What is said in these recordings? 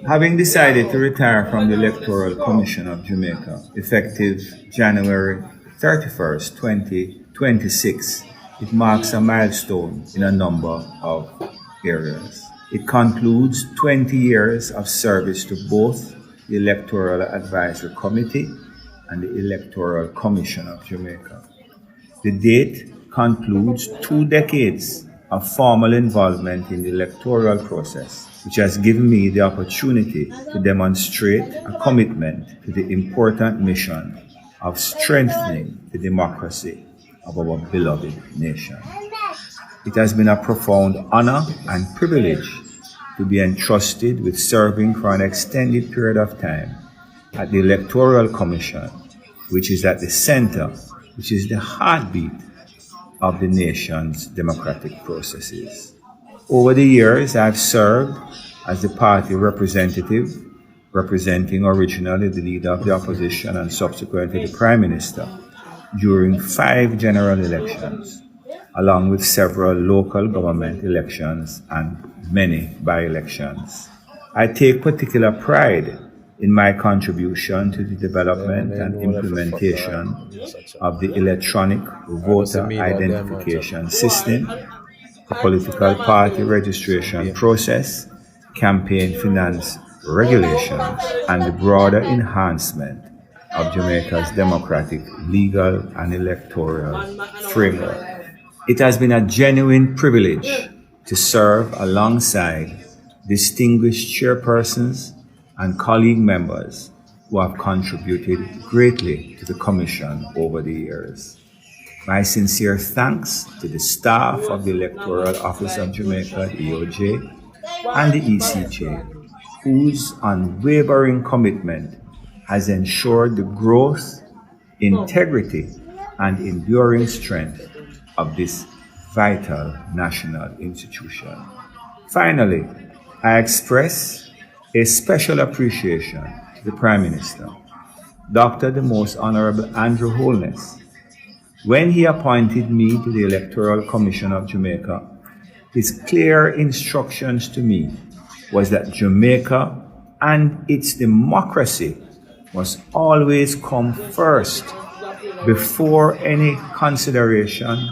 Having decided to retire from the Electoral Commission of Jamaica, effective January 31st, 2026, it marks a milestone in a number of areas. It concludes 20 years of service to both the Electoral Advisory Committee and the Electoral Commission of Jamaica. The date concludes 2 decades of formal involvement in the electoral process, which has given me the opportunity to demonstrate a commitment to the important mission of strengthening the democracy of our beloved nation. It has been a profound honor and privilege to be entrusted with serving for an extended period of time at the Electoral Commission, which is at the center, which is the heartbeat of the nation's democratic processes. Over the years, I've served as the party representative, representing originally the leader of the opposition and subsequently the Prime Minister, during 5 general elections, along with several local government elections and many by-elections. I take particular pride in my contribution to the development and implementation of the electronic voter identification system, the political party registration process, campaign finance regulations, and the broader enhancement of Jamaica's democratic, legal, and electoral framework. It has been a genuine privilege to serve alongside distinguished chairpersons and colleague members who have contributed greatly to the Commission over the years. My sincere thanks to the staff of the Electoral Office of Jamaica, the EOJ, and the ECJ, whose unwavering commitment has ensured the growth, integrity, and enduring strength of this vital national institution. Finally, I express a special appreciation to the Prime Minister, Dr. the Most Honorable Andrew Holness. When he appointed me to the Electoral Commission of Jamaica, his clear instructions to me was that Jamaica and its democracy must always come first before any consideration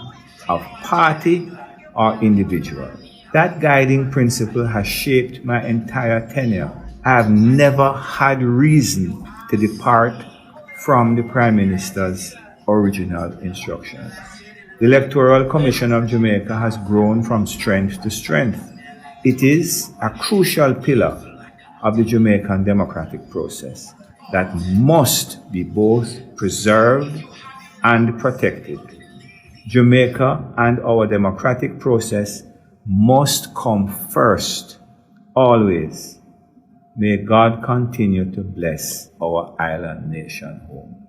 of party or individual. That guiding principle has shaped my entire tenure. I have never had reason to depart from the Prime Minister's original instructions. The Electoral Commission of Jamaica has grown from strength to strength. It is a crucial pillar of the Jamaican democratic process that must be both preserved and protected. Jamaica and our democratic process must come first, always. May God continue to bless our island nation home.